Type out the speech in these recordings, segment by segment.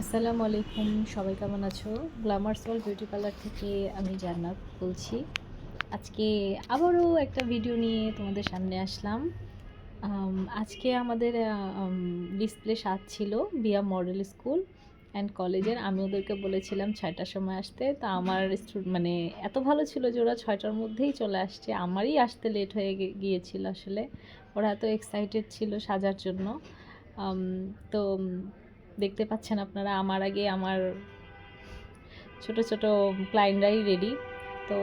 আসসালামু আলাইকুম, সবাই কেমন আছো? গ্ল্যামার সল বিউটি পার্লার থেকে আমি জান্নাত বলছি। আজকে আবারও একটা ভিডিও নিয়ে তোমাদের সামনে আসলাম। আজকে আমাদের ডিসপ্লে ৭ ছিল বিয়া মডেল স্কুল অ্যান্ড কলেজের। আমি ওদেরকে বলেছিলাম ৬টার সময় আসতে। তা আমার মানে এত ভালো ছিল যে ওরা ৬টার মধ্যেই চলে আসছে। আমারই আসতে লেট হয়ে গিয়েছিল আসলে। ওরা এত এক্সাইটেড ছিল সাজার জন্য। আম তো দেখতে পাচ্ছেন আপনারা, আমার আগে আমার ছোট ছোট ক্লায়েন্টরাই রেডি। তো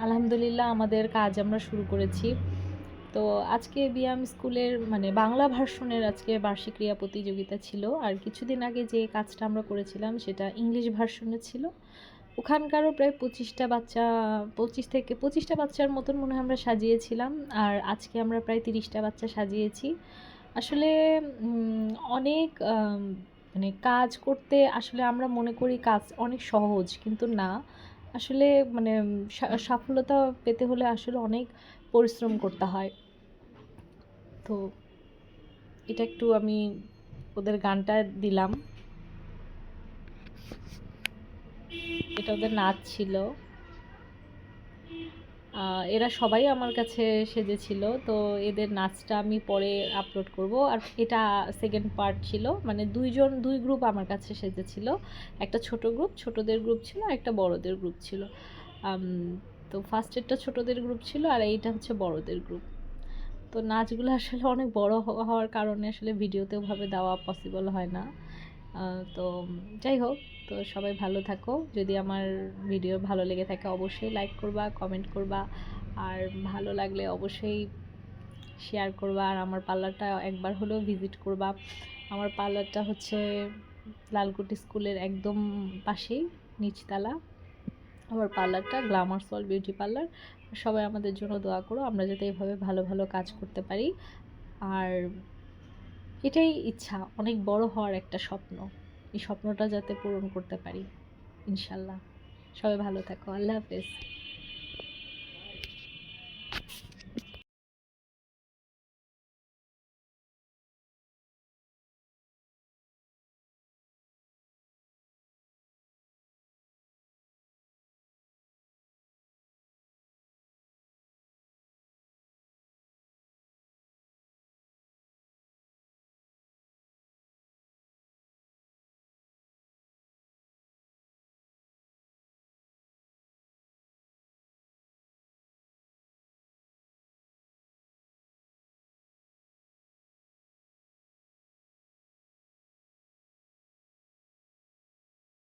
আলহামদুলিল্লাহ আমাদের কাজ আমরা শুরু করেছি। তো আজকে বিয়াম স্কুলের মানে বাংলা ভার্সনের আজকে বার্ষিক ক্রীড়া প্রতিযোগিতা ছিল। আর কিছুদিন আগে যে কাজটা আমরা করেছিলাম সেটা ইংলিশ ভার্সনে ছিল। ওখানকারও প্রায় ২৫টা বাচ্চা, ২৫টা বাচ্চার মতন মনে হয় আমরা সাজিয়েছিলাম। আর আজকে আমরা প্রায় ৩০টা বাচ্চা সাজিয়েছি। আসলে অনেক মানে কাজ করতে আসলে আমরা মনে করি কাজ অনেক সহজ, কিন্তু না। আসলে মানে সফলতা পেতে হলে আসলে অনেক পরিশ্রম করতে হয়। তো এটা একটু আমি ওদের গানটা দিলাম, এটা ওদের নাচ ছিল। এরা সবাই আমার কাছে সেজেছিল। তো এদের নাচটা আমি পরে আপলোড করব। আর এটা সেকেন্ড পার্ট ছিল, মানে দুই গ্রুপ আমার কাছে সেজেছিল। একটা ছোট গ্রুপ, ছোটদের গ্রুপ ছিল, আর একটা বড়দের গ্রুপ ছিল। আম, তো ফার্স্টেরটা ছোটদের গ্রুপ ছিল আর এইটা হচ্ছে বড়দের গ্রুপ। তো নাচগুলো আসলে অনেক বড় হওয়ার কারণে আসলে ভিডিওতে ওভাবে দেওয়া পসিবল হয় না। তো যাই হোক, তো সবাই ভালো থাকো। যদি আমার ভিডিও ভালো লেগে থাকে অবশ্যই লাইক করবা, কমেন্ট করবা, আর ভালো লাগলে অবশ্যই শেয়ার করবা। আর আমার পার্লারটা একবার হলেও ভিজিট করবা। আমার পার্লারটা হচ্ছে লালকুটি স্কুলের একদম পাশেই, নিচতলা। আমার পার্লারটা গ্ল্যামার সল বিউটি পার্লার। সবাই আমাদের জন্য দোয়া করো, আমরা যাতে এভাবে ভালো ভালো কাজ করতে পারি। আর এটাই ইচ্ছা, অনেক বড় হওয়ার একটা স্বপ্ন। এই স্বপ্নটা যাতে পূরণ করতে পারি ইনশাল্লাহ। সবাই ভালো থাকো, আল্লাহ হাফেজ।